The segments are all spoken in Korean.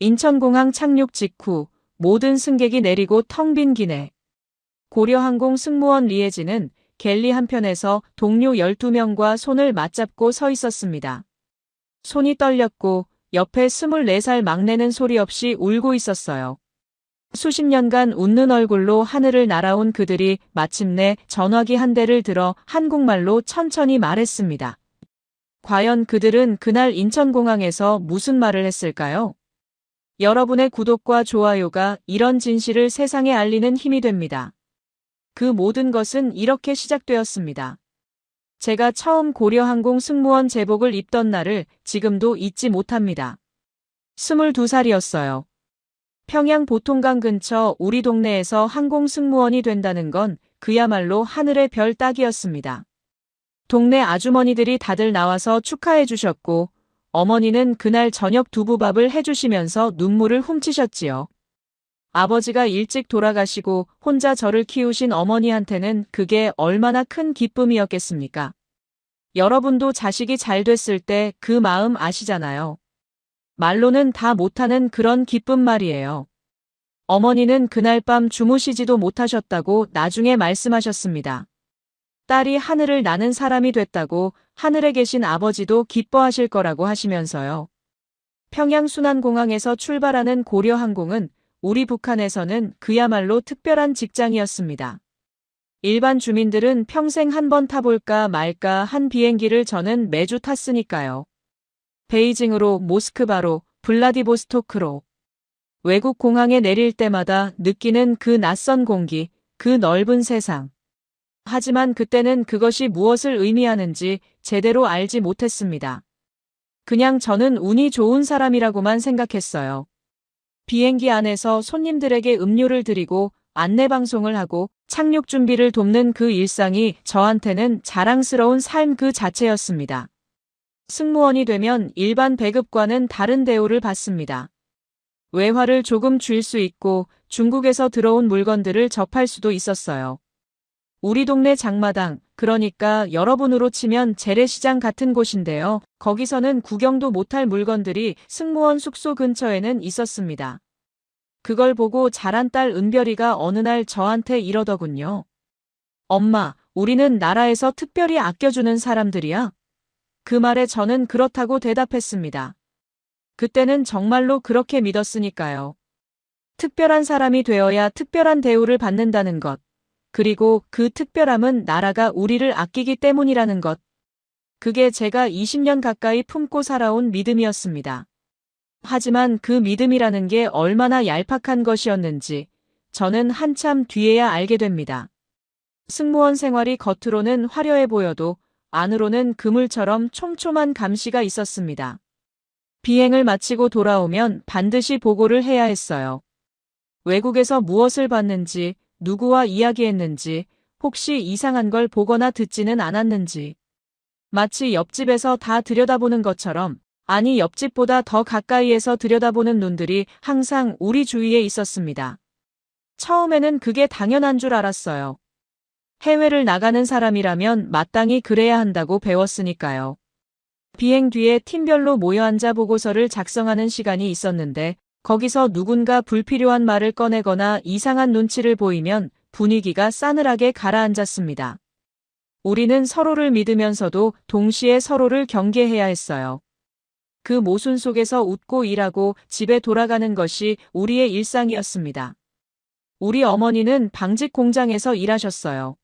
인천공항 착륙 직후 모든 승객이 내리고 텅 빈 기내. 고려항공 승무원 리에지는 갤리 한편에서 동료 12명과 손을 맞잡고 서 있었습니다. 손이 떨렸고 옆에 24살 막내는 소리 없이 울고 있었어요. 수십 년간 웃는 얼굴로 하늘을 날아온 그들이 마침내 전화기 한 대를 들어 한국말로 천천히 말했습니다. 과연 그들은 그날 인천공항에서 무슨 말을 했을까요? 여러분의 구독과 좋아요가 이런 진실을 세상에 알리는 힘이 됩니다. 그 모든 것은 이렇게 시작되었습니다. 제가 처음 고려항공 승무원 제복을 입던 날을 지금도 잊지 못합니다. 22살이었어요. 평양 보통강 근처 우리 동네에서 항공 승무원이 된다는 건 그야말로 하늘의 별 따기였습니다. 동네 아주머니들이 다들 나와서 축하해 주셨고 어머니는 그날 저녁 두부밥을 해주시면서 눈물을 훔치셨지요. 아버지가 일찍 돌아가시고 혼자 저를 키우신 어머니한테는 그게 얼마나 큰 기쁨이었겠습니까? 여러분도 자식이 잘 됐을 때 그 마음 아시잖아요. 말로는 다 못하는 그런 기쁨 말이에요. 어머니는 그날 밤 주무시지도 못하셨다고 나중에 말씀하셨습니다. 딸이 하늘을 나는 사람이 됐다고 하늘에 계신 아버지도 기뻐하실 거라고 하시면서요. 평양 순안공항에서 출발하는 고려항공은 우리 북한에서는 그야말로 특별한 직장이었습니다. 일반 주민들은 평생 한 번 타볼까 말까 한 비행기를 저는 매주 탔으니까요. 베이징으로, 모스크바로, 블라디보스토크로. 외국 공항에 내릴 때마다 느끼는 그 낯선 공기, 그 넓은 세상. 하지만 그때는 그것이 무엇을 의미하는지 제대로 알지 못했습니다. 그냥 저는 운이 좋은 사람이라고만 생각했어요. 비행기 안에서 손님들에게 음료를 드리고 안내방송을 하고 착륙 준비를 돕는 그 일상이 저한테는 자랑스러운 삶 그 자체였습니다. 승무원이 되면 일반 배급과는 다른 대우를 받습니다. 외화를 조금 줄 수 있고 중국에서 들어온 물건들을 접할 수도 있었어요. 우리 동네 장마당, 그러니까 여러분으로 치면 재래시장 같은 곳인데요. 거기서는 구경도 못할 물건들이 승무원 숙소 근처에는 있었습니다. 그걸 보고 자란 딸 은별이가 어느 날 저한테 이러더군요. 엄마, 우리는 나라에서 특별히 아껴주는 사람들이야? 그 말에 저는 그렇다고 대답했습니다. 그때는 정말로 그렇게 믿었으니까요. 특별한 사람이 되어야 특별한 대우를 받는다는 것. 그리고 그 특별함은 나라가 우리를 아끼기 때문이라는 것. 그게 제가 20년 가까이 품고 살아온 믿음이었습니다. 하지만 그 믿음이라는 게 얼마나 얄팍한 것이었는지 저는 한참 뒤에야 알게 됩니다. 승무원 생활이 겉으로는 화려해 보여도 안으로는 그물처럼 촘촘한 감시가 있었습니다. 비행을 마치고 돌아오면 반드시 보고를 해야 했어요. 외국에서 무엇을 봤는지, 누구와 이야기했는지, 혹시 이상한 걸 보거나 듣지는 않았는지. 마치 옆집에서 다 들여다보는 것처럼, 아니 옆집보다 더 가까이에서 들여다보는 눈들이 항상 우리 주위에 있었습니다. 처음에는 그게 당연한 줄 알았어요. 해외를 나가는 사람이라면 마땅히 그래야 한다고 배웠으니까요. 비행 뒤에 팀별로 모여 앉아 보고서를 작성하는 시간이 있었는데 거기서 누군가 불필요한 말을 꺼내거나 이상한 눈치를 보이면 분위기가 싸늘하게 가라앉았습니다. 우리는 서로를 믿으면서도 동시에 서로를 경계해야 했어요. 그 모순 속에서 웃고 일하고 집에 돌아가는 것이 우리의 일상이었습니다. 우리 어머니는 방직 공장에서 일하셨어요.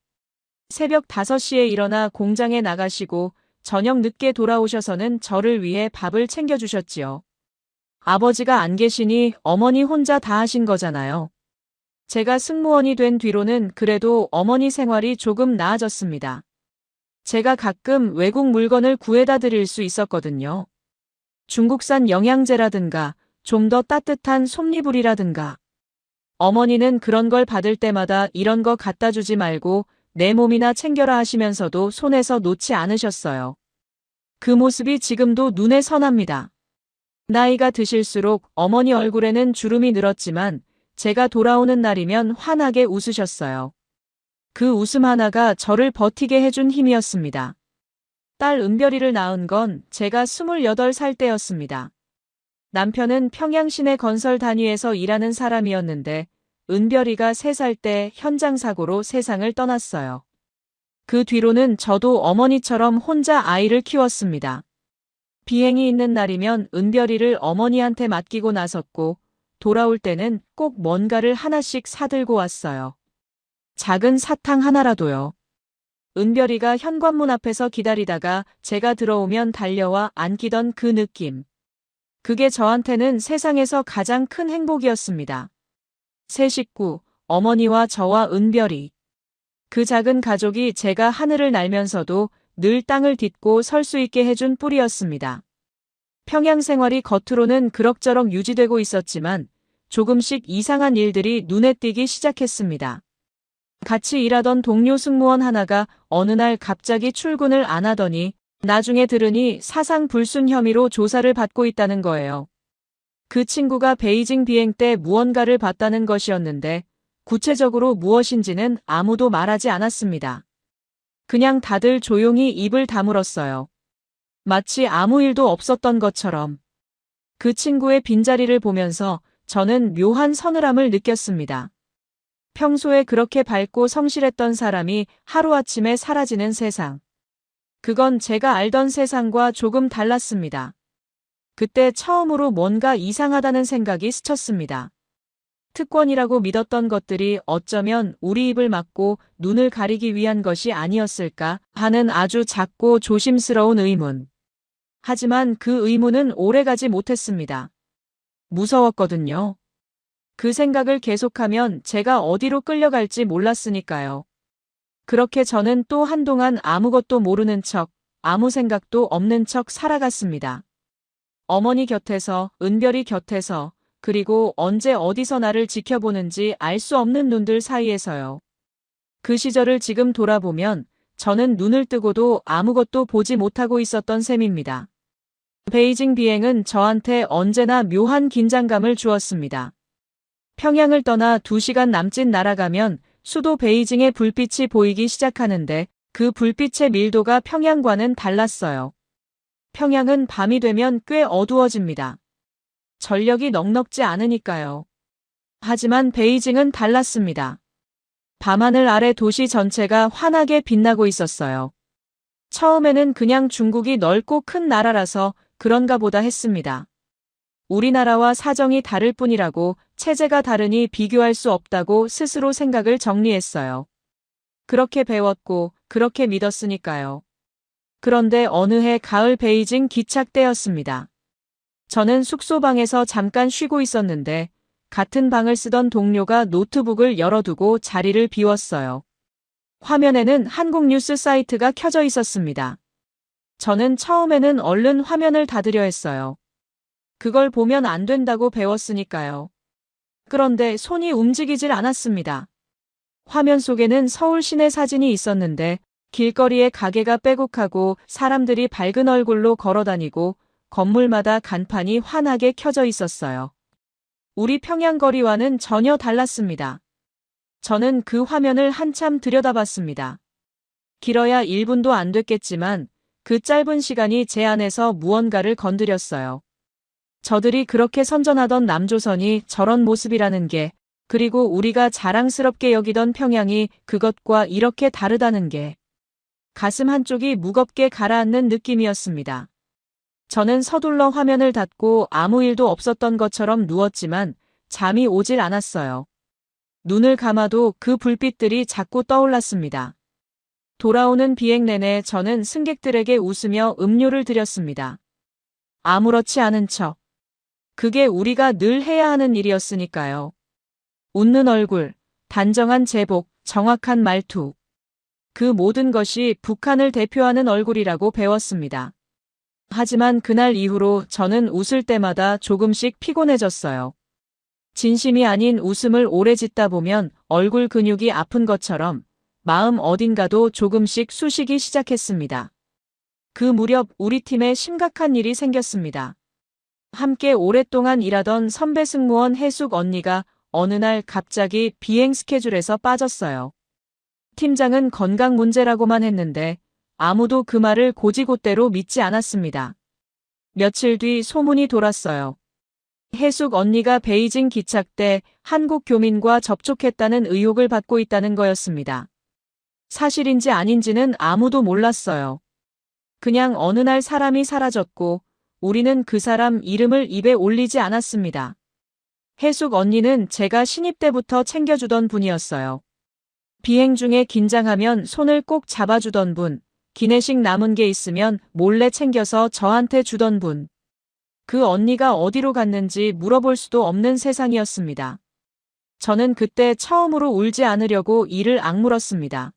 새벽 5시에 일어나 공장에 나가시고 저녁 늦게 돌아오셔서는 저를 위해 밥을 챙겨주셨지요. 아버지가 안 계시니 어머니 혼자 다 하신 거잖아요. 제가 승무원이 된 뒤로는 그래도 어머니 생활이 조금 나아졌습니다. 제가 가끔 외국 물건을 구해다 드릴 수 있었거든요. 중국산 영양제라든가 좀 더 따뜻한 솜니불이라든가. 어머니는 그런 걸 받을 때마다 이런 거 갖다 주지 말고 내 몸이나 챙겨라 하시면서도 손에서 놓지 않으셨어요. 그 모습이 지금도 눈에 선합니다. 나이가 드실수록 어머니 얼굴에는 주름이 늘었지만 제가 돌아오는 날이면 환하게 웃으셨어요. 그 웃음 하나가 저를 버티게 해준 힘이었습니다. 딸 은별이를 낳은 건 제가 28살 때였습니다. 남편은 평양 시내 건설 단위에서 일하는 사람이었는데 은별이가 3살 때 현장 사고로 세상을 떠났어요. 그 뒤로는 저도 어머니처럼 혼자 아이를 키웠습니다. 비행이 있는 날이면 은별이를 어머니한테 맡기고 나섰고 돌아올 때는 꼭 뭔가를 하나씩 사들고 왔어요. 작은 사탕 하나라도요. 은별이가 현관문 앞에서 기다리다가 제가 들어오면 달려와 안기던 그 느낌. 그게 저한테는 세상에서 가장 큰 행복이었습니다. 세 식구, 어머니와 저와 은별이. 그 작은 가족이 제가 하늘을 날면서도 늘 땅을 딛고 설 수 있게 해준 뿌리였습니다. 평양 생활이 겉으로는 그럭저럭 유지되고 있었지만 조금씩 이상한 일들이 눈에 띄기 시작했습니다. 같이 일하던 동료 승무원 하나가 어느 날 갑자기 출근을 안 하더니 나중에 들으니 사상 불순 혐의로 조사를 받고 있다는 거예요. 그 친구가 베이징 비행 때 무언가를 봤다는 것이었는데 구체적으로 무엇인지는 아무도 말하지 않았습니다. 그냥 다들 조용히 입을 다물었어요. 마치 아무 일도 없었던 것처럼. 그 친구의 빈자리를 보면서 저는 묘한 서늘함을 느꼈습니다. 평소에 그렇게 밝고 성실했던 사람이 하루아침에 사라지는 세상. 그건 제가 알던 세상과 조금 달랐습니다. 그때 처음으로 뭔가 이상하다는 생각이 스쳤습니다. 특권이라고 믿었던 것들이 어쩌면 우리 입을 막고 눈을 가리기 위한 것이 아니었을까 하는 아주 작고 조심스러운 의문. 하지만 그 의문은 오래가지 못했습니다. 무서웠거든요. 그 생각을 계속하면 제가 어디로 끌려갈지 몰랐으니까요. 그렇게 저는 또 한동안 아무것도 모르는 척, 아무 생각도 없는 척 살아갔습니다. 어머니 곁에서, 은별이 곁에서, 그리고 언제 어디서 나를 지켜보는지 알 수 없는 눈들 사이에서요. 그 시절을 지금 돌아보면 저는 눈을 뜨고도 아무것도 보지 못하고 있었던 셈입니다. 베이징 비행은 저한테 언제나 묘한 긴장감을 주었습니다. 평양을 떠나 2시간 남짓 날아가면 수도 베이징의 불빛이 보이기 시작하는데 그 불빛의 밀도가 평양과는 달랐어요. 평양은 밤이 되면 꽤 어두워집니다. 전력이 넉넉지 않으니까요. 하지만 베이징은 달랐습니다. 밤하늘 아래 도시 전체가 환하게 빛나고 있었어요. 처음에는 그냥 중국이 넓고 큰 나라라서 그런가 보다 했습니다. 우리나라와 사정이 다를 뿐이라고 체제가 다르니 비교할 수 없다고 스스로 생각을 정리했어요. 그렇게 배웠고 그렇게 믿었으니까요. 그런데 어느 해 가을 베이징 기착 때였습니다. 저는 숙소방에서 잠깐 쉬고 있었는데 같은 방을 쓰던 동료가 노트북을 열어두고 자리를 비웠어요. 화면에는 한국 뉴스 사이트가 켜져 있었습니다. 저는 처음에는 얼른 화면을 닫으려 했어요. 그걸 보면 안 된다고 배웠으니까요. 그런데 손이 움직이질 않았습니다. 화면 속에는 서울 시내 사진이 있었는데 길거리에 가게가 빼곡하고 사람들이 밝은 얼굴로 걸어다니고 건물마다 간판이 환하게 켜져 있었어요. 우리 평양 거리와는 전혀 달랐습니다. 저는 그 화면을 한참 들여다봤습니다. 길어야 1분도 안 됐겠지만 그 짧은 시간이 제 안에서 무언가를 건드렸어요. 저들이 그렇게 선전하던 남조선이 저런 모습이라는 게, 그리고 우리가 자랑스럽게 여기던 평양이 그것과 이렇게 다르다는 게, 가슴 한쪽이 무겁게 가라앉는 느낌이었습니다. 저는 서둘러 화면을 닫고 아무 일도 없었던 것처럼 누웠지만 잠이 오질 않았어요. 눈을 감아도 그 불빛들이 자꾸 떠올랐습니다. 돌아오는 비행 내내 저는 승객들에게 웃으며 음료를 드렸습니다. 아무렇지 않은 척. 그게 우리가 늘 해야 하는 일이었으니까요. 웃는 얼굴, 단정한 제복, 정확한 말투. 그 모든 것이 북한을 대표하는 얼굴이라고 배웠습니다. 하지만 그날 이후로 저는 웃을 때마다 조금씩 피곤해졌어요. 진심이 아닌 웃음을 오래 짓다 보면 얼굴 근육이 아픈 것처럼 마음 어딘가도 조금씩 쑤시기 시작했습니다. 그 무렵 우리 팀에 심각한 일이 생겼습니다. 함께 오랫동안 일하던 선배 승무원 해숙 언니가 어느 날 갑자기 비행 스케줄에서 빠졌어요. 팀장은 건강 문제라고만 했는데 아무도 그 말을 곧이곧대로 믿지 않았습니다. 며칠 뒤 소문이 돌았어요. 해숙 언니가 베이징 기착 때 한국 교민과 접촉했다는 의혹을 받고 있다는 거였습니다. 사실인지 아닌지는 아무도 몰랐어요. 그냥 어느 날 사람이 사라졌고 우리는 그 사람 이름을 입에 올리지 않았습니다. 해숙 언니는 제가 신입 때부터 챙겨주던 분이었어요. 비행 중에 긴장하면 손을 꼭 잡아주던 분, 기내식 남은 게 있으면 몰래 챙겨서 저한테 주던 분. 그 언니가 어디로 갔는지 물어볼 수도 없는 세상이었습니다. 저는 그때 처음으로 울지 않으려고 이를 악물었습니다.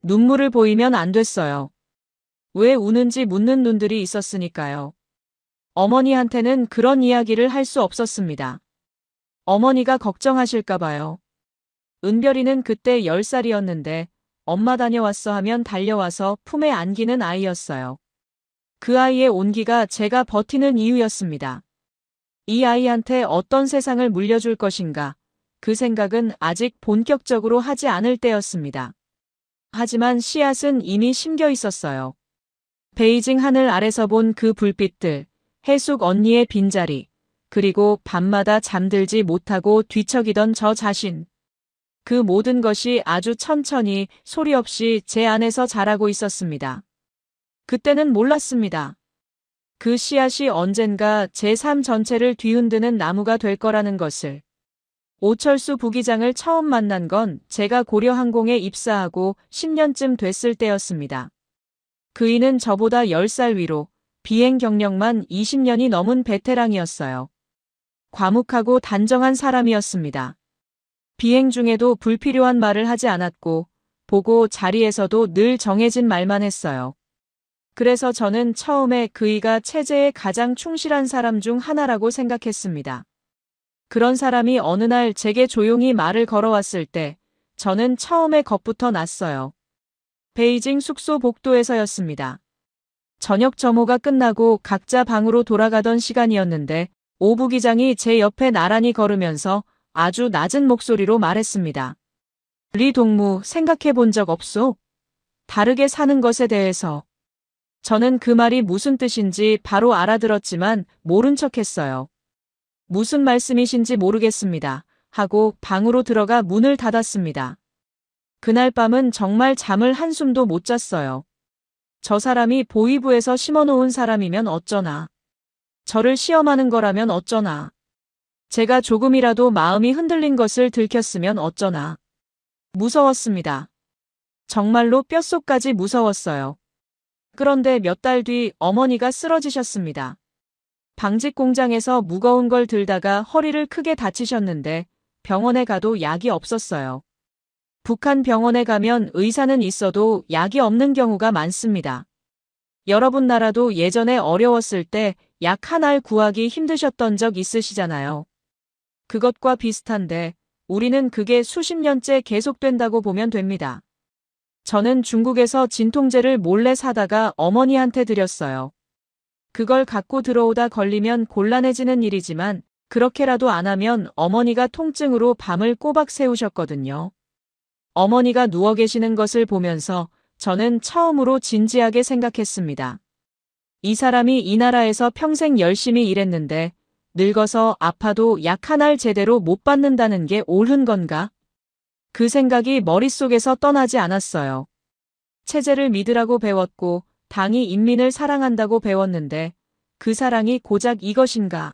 눈물을 보이면 안 됐어요. 왜 우는지 묻는 눈들이 있었으니까요. 어머니한테는 그런 이야기를 할 수 없었습니다. 어머니가 걱정하실까봐요. 은별이는 그때 10살이었는데 엄마 다녀왔어 하면 달려와서 품에 안기는 아이였어요. 그 아이의 온기가 제가 버티는 이유였습니다. 이 아이한테 어떤 세상을 물려줄 것인가, 그 생각은 아직 본격적으로 하지 않을 때였습니다. 하지만 씨앗은 이미 심겨 있었어요. 베이징 하늘 아래서 본 그 불빛들, 해숙 언니의 빈자리, 그리고 밤마다 잠들지 못하고 뒤척이던 저 자신. 그 모든 것이 아주 천천히 소리 없이 제 안에서 자라고 있었습니다. 그때는 몰랐습니다. 그 씨앗이 언젠가 제 삶 전체를 뒤흔드는 나무가 될 거라는 것을. 오철수 부기장을 처음 만난 건 제가 고려항공에 입사하고 10년쯤 됐을 때였습니다. 그이는 저보다 10살 위로 비행 경력만 20년이 넘은 베테랑이었어요. 과묵하고 단정한 사람이었습니다. 비행 중에도 불필요한 말을 하지 않았고 보고 자리에서도 늘 정해진 말만 했어요. 그래서 저는 처음에 그이가 체제에 가장 충실한 사람 중 하나라고 생각했습니다. 그런 사람이 어느 날 제게 조용히 말을 걸어왔을 때 저는 처음에 겁부터 났어요. 베이징 숙소 복도에서였습니다. 저녁 점호가 끝나고 각자 방으로 돌아가던 시간이었는데 오 부기장이 제 옆에 나란히 걸으면서 아주 낮은 목소리로 말했습니다. 리 동무 생각해 본 적 없소? 다르게 사는 것에 대해서. 저는 그 말이 무슨 뜻인지 바로 알아들었지만 모른 척했어요. 무슨 말씀이신지 모르겠습니다. 하고 방으로 들어가 문을 닫았습니다. 그날 밤은 정말 잠을 한숨도 못 잤어요. 저 사람이 보위부에서 심어놓은 사람이면 어쩌나. 저를 시험하는 거라면 어쩌나. 제가 조금이라도 마음이 흔들린 것을 들켰으면 어쩌나. 무서웠습니다. 정말로 뼛속까지 무서웠어요. 그런데 몇 달 뒤 어머니가 쓰러지셨습니다. 방직 공장에서 무거운 걸 들다가 허리를 크게 다치셨는데 병원에 가도 약이 없었어요. 북한 병원에 가면 의사는 있어도 약이 없는 경우가 많습니다. 여러분 나라도 예전에 어려웠을 때 약 한 알 구하기 힘드셨던 적 있으시잖아요. 그것과 비슷한데 우리는 그게 수십 년째 계속된다고 보면 됩니다. 저는 중국에서 진통제를 몰래 사다가 어머니한테 드렸어요. 그걸 갖고 들어오다 걸리면 곤란해지는 일이지만 그렇게라도 안 하면 어머니가 통증으로 밤을 꼬박 새우셨거든요. 어머니가 누워 계시는 것을 보면서 저는 처음으로 진지하게 생각했습니다. 이 사람이 이 나라에서 평생 열심히 일했는데 늙어서 아파도 약 한 알 제대로 못 받는다는 게 옳은 건가? 그 생각이 머릿속에서 떠나지 않았어요. 체제를 믿으라고 배웠고 당이 인민을 사랑한다고 배웠는데 그 사랑이 고작 이것인가?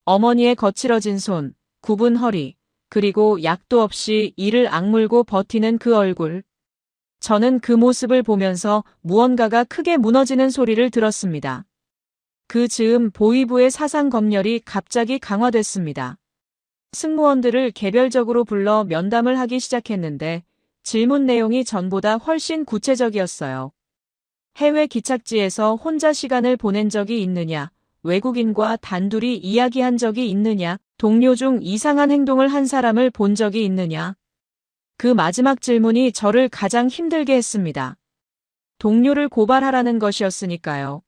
어머니의 거칠어진 손, 굽은 허리, 그리고 약도 없이 이를 악물고 버티는 그 얼굴. 저는 그 모습을 보면서 무언가가 크게 무너지는 소리를 들었습니다. 그 즈음 보위부의 사상 검열이 갑자기 강화됐습니다. 승무원들을 개별적으로 불러 면담을 하기 시작했는데 질문 내용이 전보다 훨씬 구체적이었어요. 해외 기착지에서 혼자 시간을 보낸 적이 있느냐, 외국인과 단둘이 이야기한 적이 있느냐, 동료 중 이상한 행동을 한 사람을 본 적이 있느냐. 그 마지막 질문이 저를 가장 힘들게 했습니다. 동료를 고발하라는 것이었으니까요.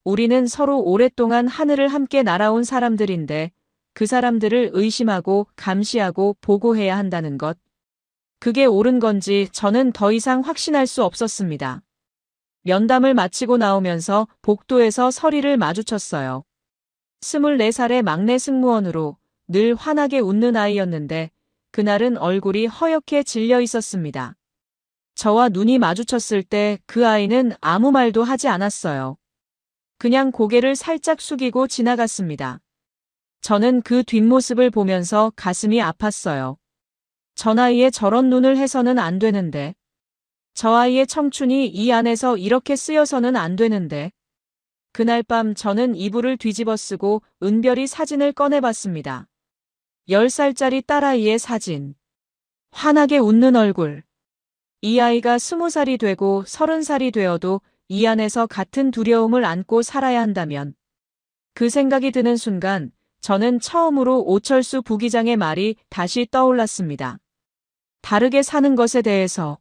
우리는 서로 오랫동안 하늘을 함께 날아온 사람들인데 그 사람들을 의심하고 감시하고 보고해야 한다는 것. 그게 옳은 건지 저는 더 이상 확신할 수 없었습니다. 면담을 마치고 나오면서 복도에서 서리를 마주쳤어요. 24살의 막내 승무원으로 늘 환하게 웃는 아이였는데 그날은 얼굴이 허옇게 질려 있었습니다. 저와 눈이 마주쳤을 때 그 아이는 아무 말도 하지 않았어요. 그냥 고개를 살짝 숙이고 지나갔습니다. 저는 그 뒷모습을 보면서 가슴이 아팠어요. 저 나이에 저런 눈을 해서는 안 되는데. 저 아이의 청춘이 이 안에서 이렇게 쓰여서는 안 되는데. 그날 밤 저는 이불을 뒤집어 쓰고 은별이 사진을 꺼내봤습니다. 10살짜리 딸아이의 사진. 환하게 웃는 얼굴. 이 아이가 20살이 되고 30살이 되어도 이 안에서 같은 두려움을 안고 살아야 한다면. 그 생각이 드는 순간 저는 처음으로 오철수 부기장의 말이 다시 떠올랐습니다. 다르게 사는 것에 대해서.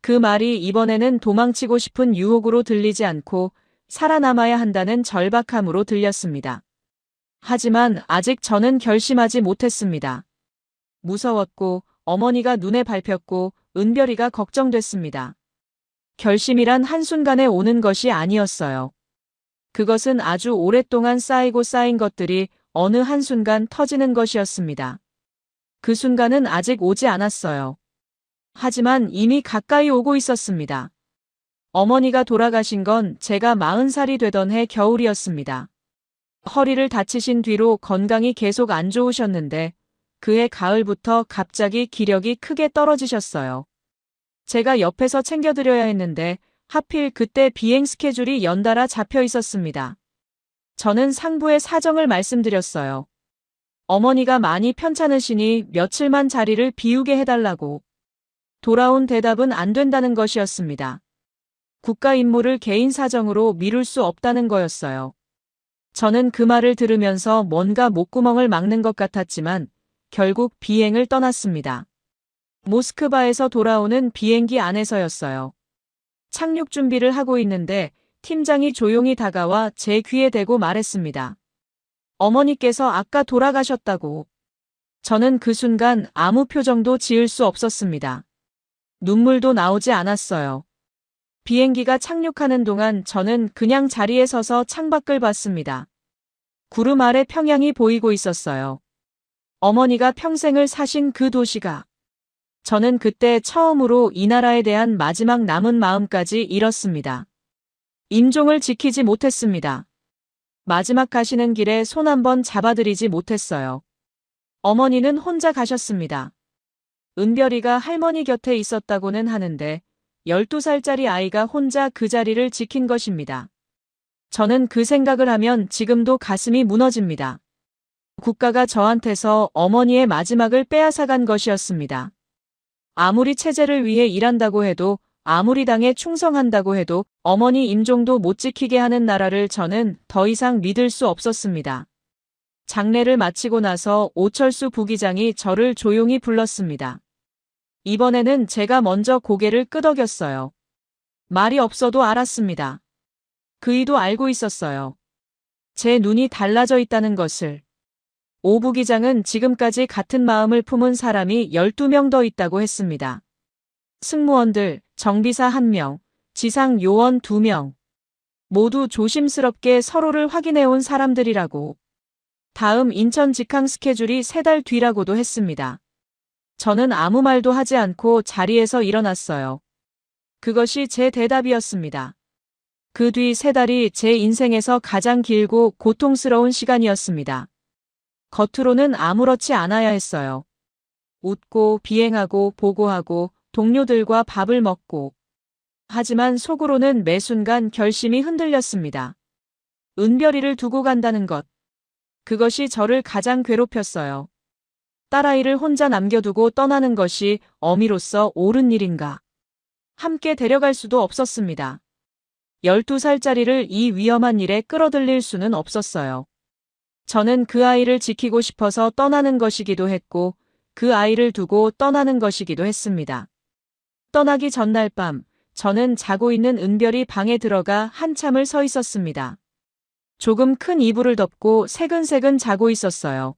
그 말이 이번에는 도망치고 싶은 유혹으로 들리지 않고 살아남아야 한다는 절박함으로 들렸습니다. 하지만 아직 저는 결심하지 못했습니다. 무서웠고 어머니가 눈에 밟혔고 은별이가 걱정됐습니다. 결심이란 한순간에 오는 것이 아니었어요. 그것은 아주 오랫동안 쌓이고 쌓인 것들이 어느 한순간 터지는 것이었습니다. 그 순간은 아직 오지 않았어요. 하지만 이미 가까이 오고 있었습니다. 어머니가 돌아가신 건 제가 40살이 되던 해 겨울이었습니다. 허리를 다치신 뒤로 건강이 계속 안 좋으셨는데 그해 가을부터 갑자기 기력이 크게 떨어지셨어요. 제가 옆에서 챙겨드려야 했는데 하필 그때 비행 스케줄이 연달아 잡혀 있었습니다. 저는 상부에 사정을 말씀드렸어요. 어머니가 많이 편찮으시니 며칠만 자리를 비우게 해달라고. 돌아온 대답은 안 된다는 것이었습니다. 국가 임무를 개인 사정으로 미룰 수 없다는 거였어요. 저는 그 말을 들으면서 뭔가 목구멍을 막는 것 같았지만 결국 비행을 떠났습니다. 모스크바에서 돌아오는 비행기 안에서였어요. 착륙 준비를 하고 있는데 팀장이 조용히 다가와 제 귀에 대고 말했습니다. 어머니께서 아까 돌아가셨다고. 저는 그 순간 아무 표정도 지을 수 없었습니다. 눈물도 나오지 않았어요. 비행기가 착륙하는 동안 저는 그냥 자리에 서서 창밖을 봤습니다. 구름 아래 평양이 보이고 있었어요. 어머니가 평생을 사신 그 도시가. 저는 그때 처음으로 이 나라에 대한 마지막 남은 마음까지 잃었습니다. 임종을 지키지 못했습니다. 마지막 가시는 길에 손 한번 잡아드리지 못했어요. 어머니는 혼자 가셨습니다. 은별이가 할머니 곁에 있었다고는 하는데 12살짜리 아이가 혼자 그 자리를 지킨 것입니다. 저는 그 생각을 하면 지금도 가슴이 무너집니다. 국가가 저한테서 어머니의 마지막을 빼앗아간 것이었습니다. 아무리 체제를 위해 일한다고 해도 아무리 당에 충성한다고 해도 어머니 임종도 못 지키게 하는 나라를 저는 더 이상 믿을 수 없었습니다. 장례를 마치고 나서 오철수 부기장이 저를 조용히 불렀습니다. 이번에는 제가 먼저 고개를 끄덕였어요. 말이 없어도 알았습니다. 그이도 알고 있었어요. 제 눈이 달라져 있다는 것을. 오 부기장은 지금까지 같은 마음을 품은 사람이 12명 더 있다고 했습니다. 승무원들, 정비사 1명, 지상 요원 2명. 모두 조심스럽게 서로를 확인해온 사람들이라고. 다음 인천 직항 스케줄이 3달 뒤라고도 했습니다. 저는 아무 말도 하지 않고 자리에서 일어났어요. 그것이 제 대답이었습니다. 그 뒤 3달이 제 인생에서 가장 길고 고통스러운 시간이었습니다. 겉으로는 아무렇지 않아야 했어요. 웃고 비행하고 보고하고 동료들과 밥을 먹고. 하지만 속으로는 매 순간 결심이 흔들렸습니다. 은별이를 두고 간다는 것. 그것이 저를 가장 괴롭혔어요. 딸아이를 혼자 남겨두고 떠나는 것이 어미로서 옳은 일인가. 함께 데려갈 수도 없었습니다. 12살짜리를 이 위험한 일에 끌어들일 수는 없었어요. 저는 그 아이를 지키고 싶어서 떠나는 것이기도 했고 그 아이를 두고 떠나는 것이기도 했습니다. 떠나기 전날 밤 저는 자고 있는 은별이 방에 들어가 한참을 서 있었습니다. 조금 큰 이불을 덮고 새근새근 자고 있었어요.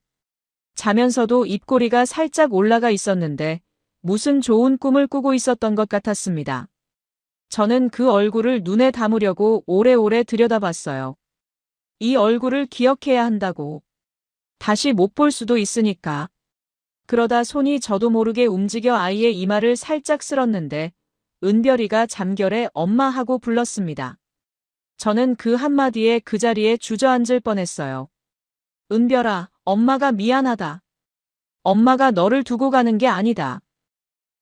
자면서도 입꼬리가 살짝 올라가 있었는데 무슨 좋은 꿈을 꾸고 있었던 것 같았습니다. 저는 그 얼굴을 눈에 담으려고 오래오래 들여다봤어요. 이 얼굴을 기억해야 한다고. 다시 못 볼 수도 있으니까. 그러다 손이 저도 모르게 움직여 아이의 이마를 살짝 쓸었는데 은별이가 잠결에 엄마 하고 불렀습니다. 저는 그 한마디에 그 자리에 주저앉을 뻔했어요. 은별아, 엄마가 미안하다. 엄마가 너를 두고 가는 게 아니다.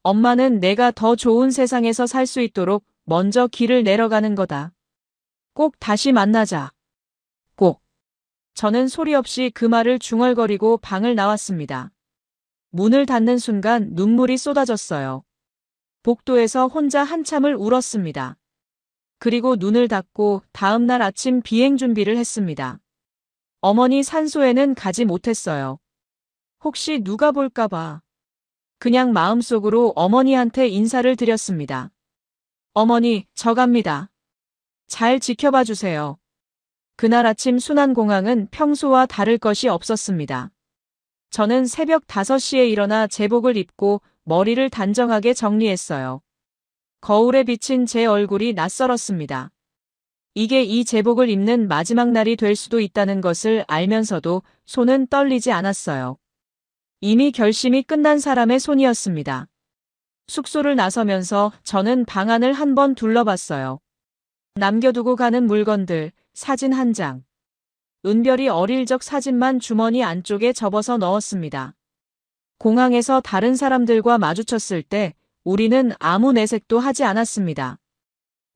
엄마는 내가 더 좋은 세상에서 살 수 있도록 먼저 길을 내려가는 거다. 꼭 다시 만나자. 꼭. 저는 소리 없이 그 말을 중얼거리고 방을 나왔습니다. 문을 닫는 순간 눈물이 쏟아졌어요. 복도에서 혼자 한참을 울었습니다. 그리고 눈을 닫고 다음 날 아침 비행 준비를 했습니다. 어머니 산소에는 가지 못했어요. 혹시 누가 볼까봐. 그냥 마음속으로 어머니한테 인사를 드렸습니다. 어머니, 저 갑니다. 잘 지켜봐 주세요. 그날 아침 순안공항은 평소와 다를 것이 없었습니다. 저는 새벽 5시에 일어나 제복을 입고 머리를 단정하게 정리했어요. 거울에 비친 제 얼굴이 낯설었습니다. 이게 이 제복을 입는 마지막 날이 될 수도 있다는 것을 알면서도 손은 떨리지 않았어요. 이미 결심이 끝난 사람의 손이었습니다. 숙소를 나서면서 저는 방 안을 한번 둘러봤어요. 남겨두고 가는 물건들, 사진 한 장. 은별이 어릴 적 사진만 주머니 안쪽에 접어서 넣었습니다. 공항에서 다른 사람들과 마주쳤을 때 우리는 아무 내색도 하지 않았습니다.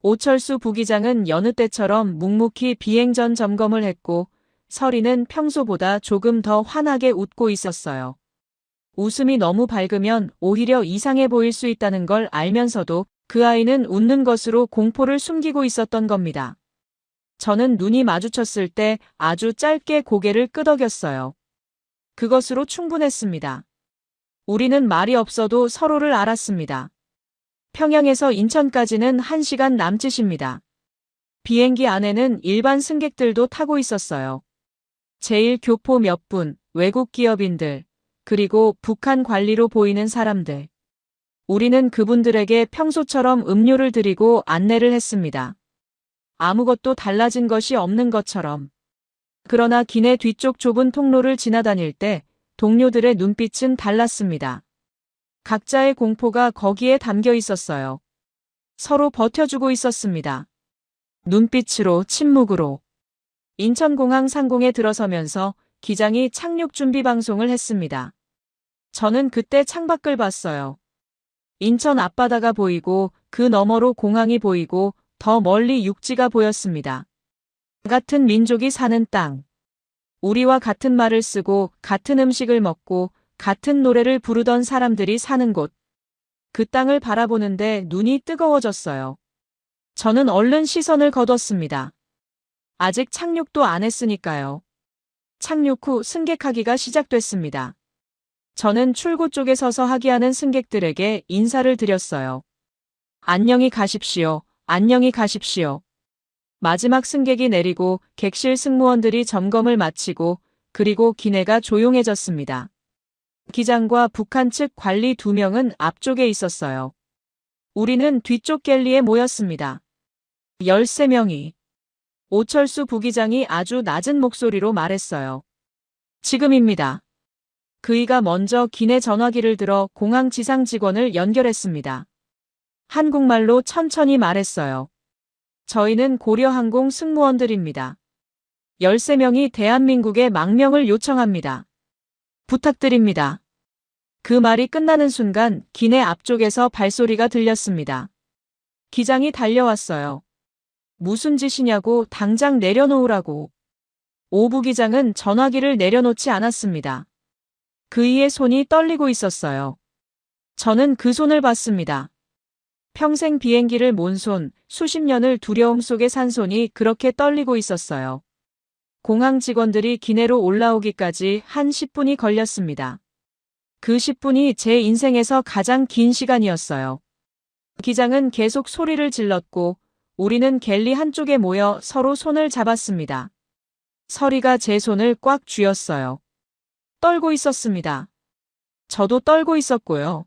오철수 부기장은 여느 때처럼 묵묵히 비행 전 점검을 했고 설이는 평소보다 조금 더 환하게 웃고 있었어요. 웃음이 너무 밝으면 오히려 이상해 보일 수 있다는 걸 알면서도 그 아이는 웃는 것으로 공포를 숨기고 있었던 겁니다. 저는 눈이 마주쳤을 때 아주 짧게 고개를 끄덕였어요. 그것으로 충분했습니다. 우리는 말이 없어도 서로를 알았습니다. 평양에서 인천까지는 1시간 남짓입니다. 비행기 안에는 일반 승객들도 타고 있었어요. 제일 교포 몇 분, 외국 기업인들, 그리고 북한 관리로 보이는 사람들. 우리는 그분들에게 평소처럼 음료를 드리고 안내를 했습니다. 아무것도 달라진 것이 없는 것처럼. 그러나 기내 뒤쪽 좁은 통로를 지나다닐 때 동료들의 눈빛은 달랐습니다. 각자의 공포가 거기에 담겨 있었어요. 서로 버텨주고 있었습니다. 눈빛으로, 침묵으로. 인천공항 상공에 들어서면서 기장이 착륙 준비 방송을 했습니다. 저는 그때 창밖을 봤어요. 인천 앞바다가 보이고 그 너머로 공항이 보이고 더 멀리 육지가 보였습니다. 같은 민족이 사는 땅. 우리와 같은 말을 쓰고 같은 음식을 먹고 같은 노래를 부르던 사람들이 사는 곳. 그 땅을 바라보는데 눈이 뜨거워졌어요. 저는 얼른 시선을 거뒀습니다. 아직 착륙도 안 했으니까요. 착륙 후 승객하기가 시작됐습니다. 저는 출구 쪽에 서서 하기하는 승객들에게 인사를 드렸어요. 안녕히 가십시오. 안녕히 가십시오. 마지막 승객이 내리고 객실 승무원들이 점검을 마치고 그리고 기내가 조용해졌습니다. 기장과 북한 측 관리 2명은 앞쪽에 있었어요. 우리는 뒤쪽 갤리에 모였습니다. 13명이. 오철수 부기장이 아주 낮은 목소리로 말했어요. 지금입니다. 그이가 먼저 기내 전화기를 들어 공항 지상 직원을 연결했습니다. 한국말로 천천히 말했어요. 저희는 고려항공 승무원들입니다. 13명이 대한민국의 망명을 요청합니다. 부탁드립니다. 그 말이 끝나는 순간 기내 앞쪽에서 발소리가 들렸습니다. 기장이 달려왔어요. 무슨 짓이냐고 당장 내려놓으라고. 오 부기장은 전화기를 내려놓지 않았습니다. 그이의 손이 떨리고 있었어요. 저는 그 손을 봤습니다. 평생 비행기를 몬 손, 수십 년을 두려움 속에 산 손이 그렇게 떨리고 있었어요. 공항 직원들이 기내로 올라오기까지 한 10분이 걸렸습니다. 그 10분이 제 인생에서 가장 긴 시간이었어요. 기장은 계속 소리를 질렀고 우리는 갤리 한쪽에 모여 서로 손을 잡았습니다. 설이가 제 손을 꽉 쥐었어요. 떨고 있었습니다. 저도 떨고 있었고요.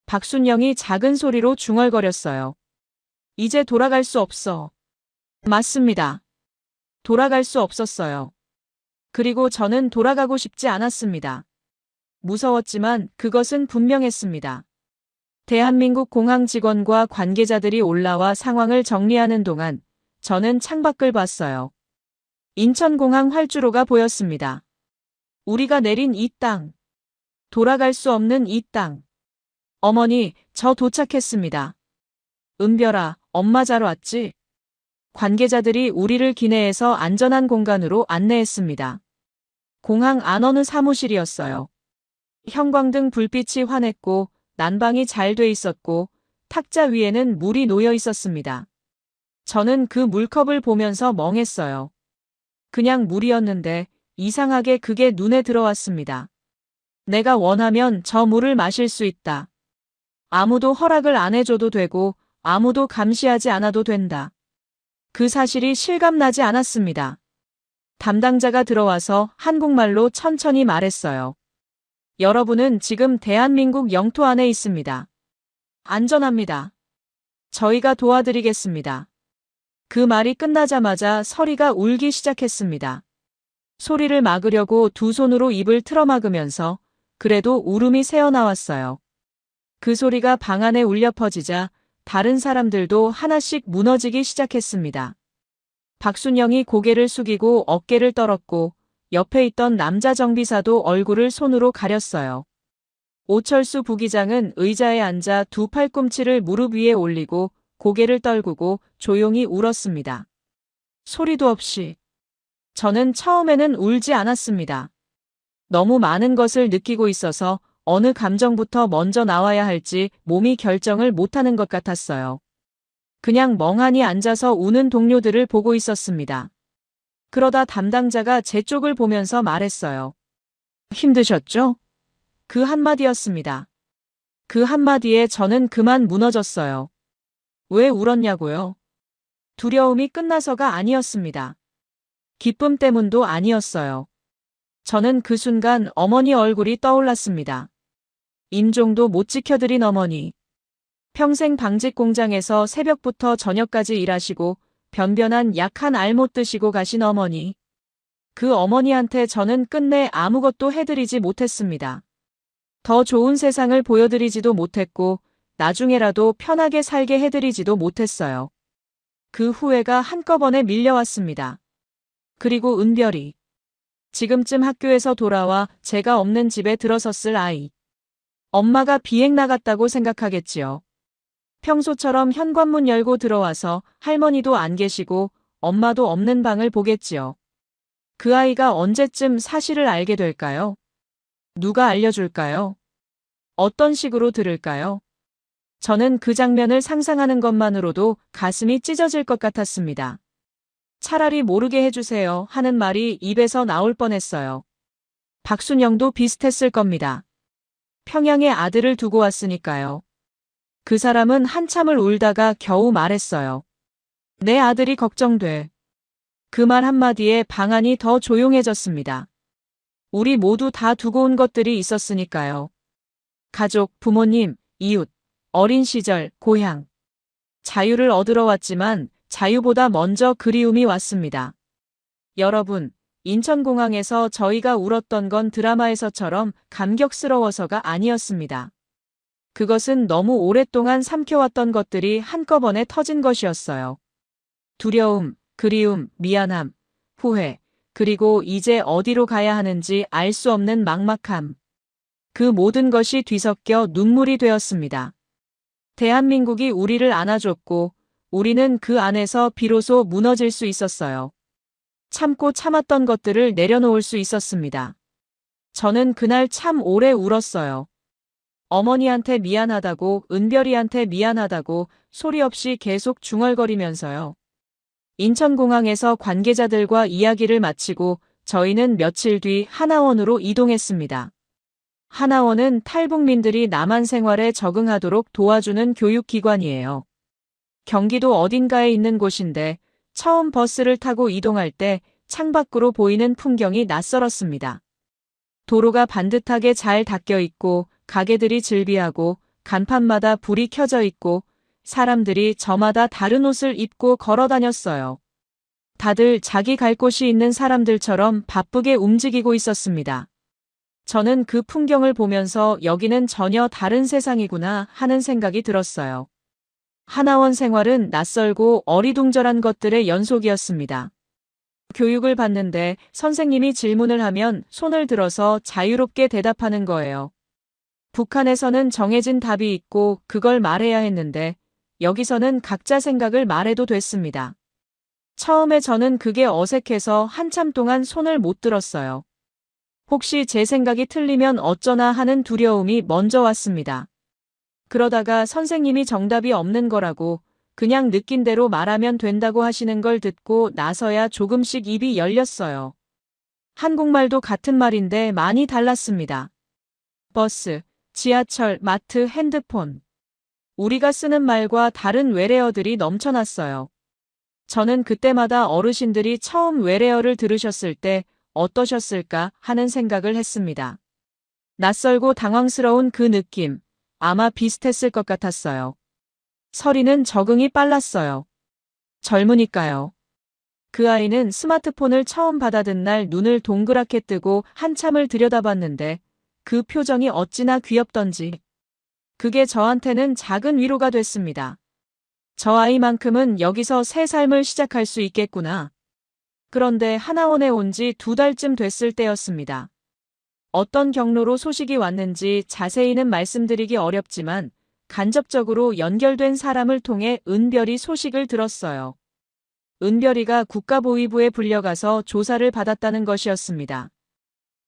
박순영이 작은 소리로 중얼거렸어요. 이제 돌아갈 수 없어. 맞습니다. 돌아갈 수 없었어요. 그리고 저는 돌아가고 싶지 않았습니다. 무서웠지만 그것은 분명했습니다. 대한민국 공항 직원과 관계자들이 올라와 상황을 정리하는 동안 저는 창밖을 봤어요. 인천공항 활주로가 보였습니다. 우리가 내린 이 땅. 돌아갈 수 없는 이 땅. 어머니, 저 도착했습니다. 은별아, 엄마 잘 왔지? 관계자들이 우리를 기내에서 안전한 공간으로 안내했습니다. 공항 안 어느 사무실이었어요. 형광등 불빛이 환했고 난방이 잘 돼 있었고 탁자 위에는 물이 놓여 있었습니다. 저는 그 물컵을 보면서 멍했어요. 그냥 물이었는데 이상하게 그게 눈에 들어왔습니다. 내가 원하면 저 물을 마실 수 있다. 아무도 허락을 안 해줘도 되고 아무도 감시하지 않아도 된다. 그 사실이 실감나지 않았습니다. 담당자가 들어와서 한국말로 천천히 말했어요. 여러분은 지금 대한민국 영토 안에 있습니다. 안전합니다. 저희가 도와드리겠습니다. 그 말이 끝나자마자 서리가 울기 시작했습니다. 소리를 막으려고 두 손으로 입을 틀어막으면서 그래도 울음이 새어나왔어요. 그 소리가 방 안에 울려 퍼지자 다른 사람들도 하나씩 무너지기 시작했습니다. 박순영이 고개를 숙이고 어깨를 떨었고 옆에 있던 남자 정비사도 얼굴을 손으로 가렸어요. 오철수 부기장은 의자에 앉아 두 팔꿈치를 무릎 위에 올리고 고개를 떨구고 조용히 울었습니다. 소리도 없이. 저는 처음에는 울지 않았습니다. 너무 많은 것을 느끼고 있어서 어느 감정부터 먼저 나와야 할지 몸이 결정을 못하는 것 같았어요. 그냥 멍하니 앉아서 우는 동료들을 보고 있었습니다. 그러다 담당자가 제 쪽을 보면서 말했어요. 힘드셨죠? 그 한마디였습니다. 그 한마디에 저는 그만 무너졌어요. 왜 울었냐고요? 두려움이 끝나서가 아니었습니다. 기쁨 때문도 아니었어요. 저는 그 순간 어머니 얼굴이 떠올랐습니다. 임종도 못 지켜드린 어머니. 평생 방직 공장에서 새벽부터 저녁까지 일하시고 변변한 약 한 알 못 드시고 가신 어머니. 그 어머니한테 저는 끝내 아무것도 해드리지 못했습니다. 더 좋은 세상을 보여드리지도 못했고 나중에라도 편하게 살게 해드리지도 못했어요. 그 후회가 한꺼번에 밀려왔습니다. 그리고 은별이. 지금쯤 학교에서 돌아와 제가 없는 집에 들어섰을 아이. 엄마가 비행 나갔다고 생각하겠지요. 평소처럼 현관문 열고 들어와서 할머니도 안 계시고 엄마도 없는 방을 보겠지요. 그 아이가 언제쯤 사실을 알게 될까요? 누가 알려줄까요? 어떤 식으로 들을까요? 저는 그 장면을 상상하는 것만으로도 가슴이 찢어질 것 같았습니다. 차라리 모르게 해주세요 하는 말이 입에서 나올 뻔했어요. 박순영도 비슷했을 겁니다. 평양에 아들을 두고 왔으니까요. 그 사람은 한참을 울다가 겨우 말했어요. 내 아들이 걱정돼. 그 말 한마디에 방 안이 더 조용해졌습니다. 우리 모두 다 두고 온 것들이 있었으니까요. 가족, 부모님, 이웃, 어린 시절, 고향. 자유를 얻으러 왔지만 자유보다 먼저 그리움이 왔습니다. 여러분, 인천공항에서 저희가 울었던 건 드라마에서처럼 감격스러워서가 아니었습니다. 그것은 너무 오랫동안 삼켜왔던 것들이 한꺼번에 터진 것이었어요. 두려움, 그리움, 미안함, 후회, 그리고 이제 어디로 가야 하는지 알 수 없는 막막함. 그 모든 것이 뒤섞여 눈물이 되었습니다. 대한민국이 우리를 안아줬고 우리는 그 안에서 비로소 무너질 수 있었어요. 참고 참았던 것들을 내려놓을 수 있었습니다. 저는 그날 참 오래 울었어요. 어머니한테 미안하다고, 은별이한테 미안하다고 소리 없이 계속 중얼거리면서요. 인천공항에서 관계자들과 이야기를 마치고 저희는 며칠 뒤 하나원으로 이동했습니다. 하나원은 탈북민들이 남한 생활에 적응하도록 도와주는 교육기관이에요. 경기도 어딘가에 있는 곳인데 처음 버스를 타고 이동할 때 창밖으로 보이는 풍경이 낯설었습니다. 도로가 반듯하게 잘 닦여 있고 가게들이 즐비하고 간판마다 불이 켜져 있고 사람들이 저마다 다른 옷을 입고 걸어 다녔어요. 다들 자기 갈 곳이 있는 사람들처럼 바쁘게 움직이고 있었습니다. 저는 그 풍경을 보면서 여기는 전혀 다른 세상이구나 하는 생각이 들었어요. 하나원 생활은 낯설고 어리둥절한 것들의 연속이었습니다. 교육을 받는데 선생님이 질문을 하면 손을 들어서 자유롭게 대답하는 거예요. 북한에서는 정해진 답이 있고 그걸 말해야 했는데 여기서는 각자 생각을 말해도 됐습니다. 처음에 저는 그게 어색해서 한참 동안 손을 못 들었어요. 혹시 제 생각이 틀리면 어쩌나 하는 두려움이 먼저 왔습니다. 그러다가 선생님이 정답이 없는 거라고 그냥 느낀 대로 말하면 된다고 하시는 걸 듣고 나서야 조금씩 입이 열렸어요. 한국말도 같은 말인데 많이 달랐습니다. 버스, 지하철, 마트, 핸드폰. 우리가 쓰는 말과 다른 외래어들이 넘쳐났어요. 저는 그때마다 어르신들이 처음 외래어를 들으셨을 때 어떠셨을까 하는 생각을 했습니다. 낯설고 당황스러운 그 느낌, 아마 비슷했을 것 같았어요. 서리는 적응이 빨랐어요. 젊으니까요. 그 아이는 스마트폰을 처음 받아든 날 눈을 동그랗게 뜨고 한참을 들여다봤는데 그 표정이 어찌나 귀엽던지. 그게 저한테는 작은 위로가 됐습니다. 저 아이만큼은 여기서 새 삶을 시작할 수 있겠구나. 그런데 하나원에 온 지 2달쯤 됐을 때였습니다. 어떤 경로로 소식이 왔는지 자세히는 말씀드리기 어렵지만 간접적으로 연결된 사람을 통해 은별이 소식을 들었어요. 은별이가 국가보위부에 불려가서 조사를 받았다는 것이었습니다.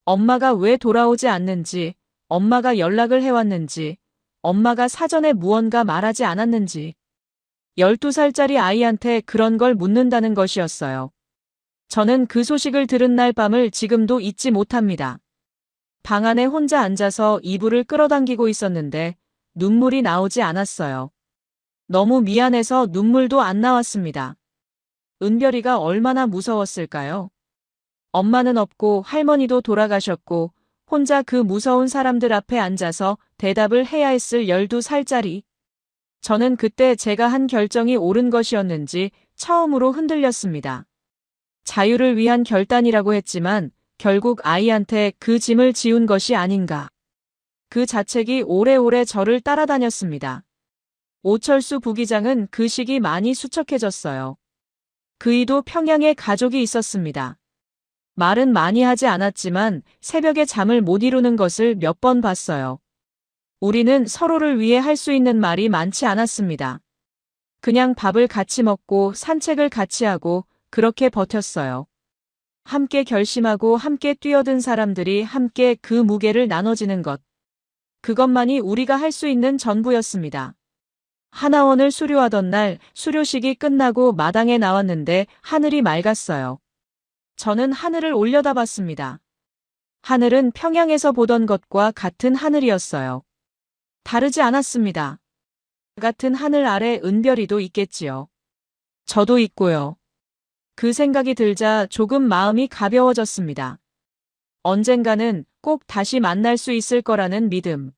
엄마가 왜 돌아오지 않는지, 엄마가 연락을 해왔는지, 엄마가 사전에 무언가 말하지 않았는지. 12살짜리 아이한테 그런 걸 묻는다는 것이었어요. 저는 그 소식을 들은 날 밤을 지금도 잊지 못합니다. 방 안에 혼자 앉아서 이불을 끌어당기고 있었는데 눈물이 나오지 않았어요. 너무 미안해서 눈물도 안 나왔습니다. 은별이가 얼마나 무서웠을까요? 엄마는 없고 할머니도 돌아가셨고 혼자 그 무서운 사람들 앞에 앉아서 대답을 해야 했을 12살짜리. 저는 그때 제가 한 결정이 옳은 것이었는지 처음으로 흔들렸습니다. 자유를 위한 결단이라고 했지만 결국 아이한테 그 짐을 지운 것이 아닌가. 그 자책이 오래오래 저를 따라다녔습니다. 오철수 부기장은 그 시기 많이 수척해졌어요. 그이도 평양에 가족이 있었습니다. 말은 많이 하지 않았지만 새벽에 잠을 못 이루는 것을 몇 번 봤어요. 우리는 서로를 위해 할 수 있는 말이 많지 않았습니다. 그냥 밥을 같이 먹고 산책을 같이 하고 그렇게 버텼어요. 함께 결심하고 함께 뛰어든 사람들이 함께 그 무게를 나눠지는 것. 그것만이 우리가 할 수 있는 전부였습니다. 하나원을 수료하던 날 수료식이 끝나고 마당에 나왔는데 하늘이 맑았어요. 저는 하늘을 올려다봤습니다. 하늘은 평양에서 보던 것과 같은 하늘이었어요. 다르지 않았습니다. 같은 하늘 아래 은별이도 있겠지요. 저도 있고요. 그 생각이 들자 조금 마음이 가벼워졌습니다. 언젠가는 꼭 다시 만날 수 있을 거라는 믿음.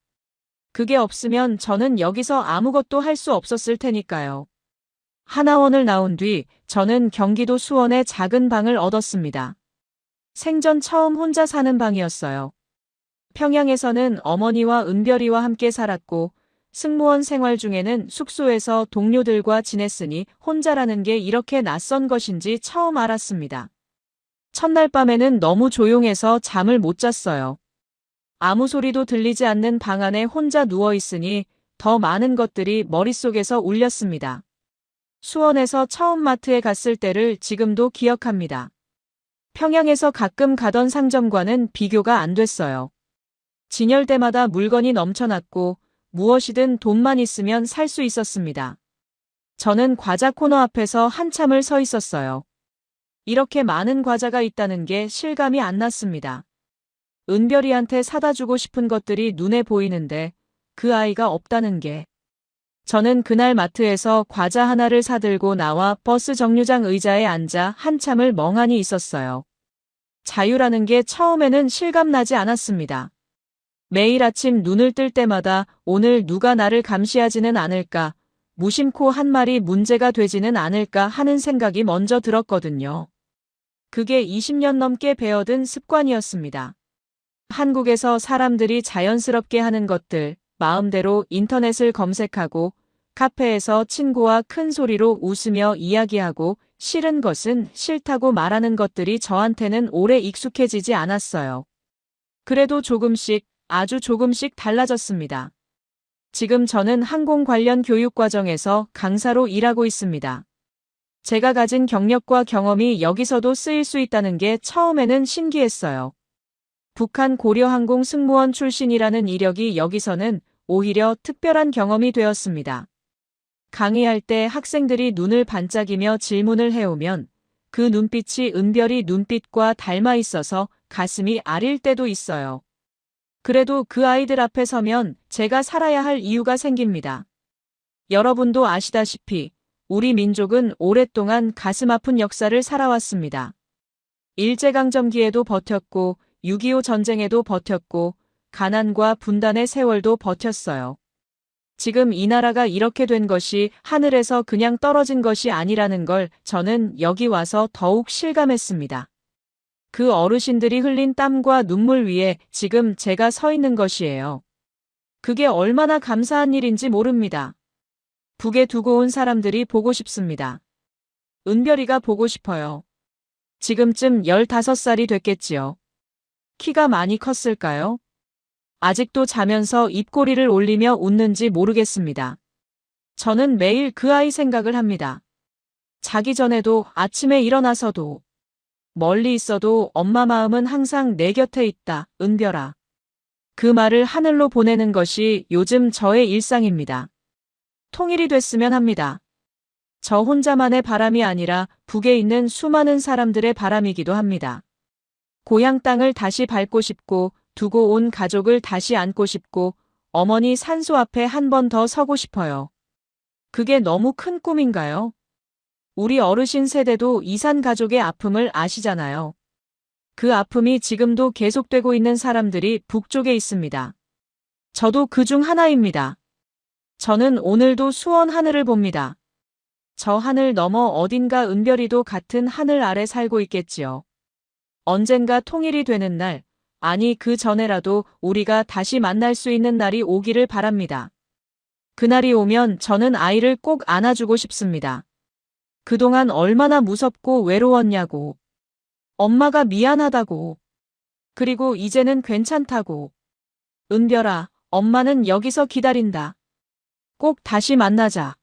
그게 없으면 저는 여기서 아무것도 할 수 없었을 테니까요. 하나원을 나온 뒤 저는 경기도 수원에 작은 방을 얻었습니다. 생전 처음 혼자 사는 방이었어요. 평양에서는 어머니와 은별이와 함께 살았고 승무원 생활 중에는 숙소에서 동료들과 지냈으니 혼자라는 게 이렇게 낯선 것인지 처음 알았습니다. 첫날 밤에는 너무 조용해서 잠을 못 잤어요. 아무 소리도 들리지 않는 방 안에 혼자 누워 있으니 더 많은 것들이 머릿속에서 울렸습니다. 수원에서 처음 마트에 갔을 때를 지금도 기억합니다. 평양에서 가끔 가던 상점과는 비교가 안 됐어요. 진열대마다 물건이 넘쳐났고 무엇이든 돈만 있으면 살 수 있었습니다. 저는 과자 코너 앞에서 한참을 서 있었어요. 이렇게 많은 과자가 있다는 게 실감이 안 났습니다. 은별이한테 사다 주고 싶은 것들이 눈에 보이는데 그 아이가 없다는 게. 저는 그날 마트에서 과자 하나를 사들고 나와 버스 정류장 의자에 앉아 한참을 멍하니 있었어요. 자유라는 게 처음에는 실감나지 않았습니다. 매일 아침 눈을 뜰 때마다 오늘 누가 나를 감시하지는 않을까, 무심코 한 말이 문제가 되지는 않을까 하는 생각이 먼저 들었거든요. 그게 20년 넘게 배어든 습관이었습니다. 한국에서 사람들이 자연스럽게 하는 것들, 마음대로 인터넷을 검색하고 카페에서 친구와 큰 소리로 웃으며 이야기하고 싫은 것은 싫다고 말하는 것들이 저한테는 오래 익숙해지지 않았어요. 그래도 조금씩, 아주 조금씩 달라졌습니다. 지금 저는 항공 관련 교육 과정에서 강사로 일하고 있습니다. 제가 가진 경력과 경험이 여기서도 쓰일 수 있다는 게 처음에는 신기했어요. 북한 고려항공 승무원 출신이라는 이력이 여기서는 오히려 특별한 경험이 되었습니다. 강의할 때 학생들이 눈을 반짝이며 질문을 해오면 그 눈빛이 은별이 눈빛과 닮아 있어서 가슴이 아릴 때도 있어요. 그래도 그 아이들 앞에 서면 제가 살아야 할 이유가 생깁니다. 여러분도 아시다시피 우리 민족은 오랫동안 가슴 아픈 역사를 살아왔습니다. 일제강점기에도 버텼고 6.25 전쟁에도 버텼고 가난과 분단의 세월도 버텼어요. 지금 이 나라가 이렇게 된 것이 하늘에서 그냥 떨어진 것이 아니라는 걸 저는 여기 와서 더욱 실감했습니다. 그 어르신들이 흘린 땀과 눈물 위에 지금 제가 서 있는 것이에요. 그게 얼마나 감사한 일인지 모릅니다. 북에 두고 온 사람들이 보고 싶습니다. 은별이가 보고 싶어요. 지금쯤 15살이 됐겠지요. 키가 많이 컸을까요? 아직도 자면서 입꼬리를 올리며 웃는지 모르겠습니다. 저는 매일 그 아이 생각을 합니다. 자기 전에도 아침에 일어나서도 멀리 있어도 엄마 마음은 항상 내 곁에 있다, 은별아. 그 말을 하늘로 보내는 것이 요즘 저의 일상입니다. 통일이 됐으면 합니다. 저 혼자만의 바람이 아니라 북에 있는 수많은 사람들의 바람이기도 합니다. 고향 땅을 다시 밟고 싶고 두고 온 가족을 다시 안고 싶고 어머니 산소 앞에 한 번 더 서고 싶어요. 그게 너무 큰 꿈인가요? 우리 어르신 세대도 이산 가족의 아픔을 아시잖아요. 그 아픔이 지금도 계속되고 있는 사람들이 북쪽에 있습니다. 저도 그중 하나입니다. 저는 오늘도 수원 하늘을 봅니다. 저 하늘 너머 어딘가 은별이도 같은 하늘 아래 살고 있겠지요. 언젠가 통일이 되는 날, 아니 그 전에라도 우리가 다시 만날 수 있는 날이 오기를 바랍니다. 그날이 오면 저는 아이를 꼭 안아주고 싶습니다. 그동안 얼마나 무섭고 외로웠냐고. 엄마가 미안하다고. 그리고 이제는 괜찮다고. 은별아, 엄마는 여기서 기다린다. 꼭 다시 만나자.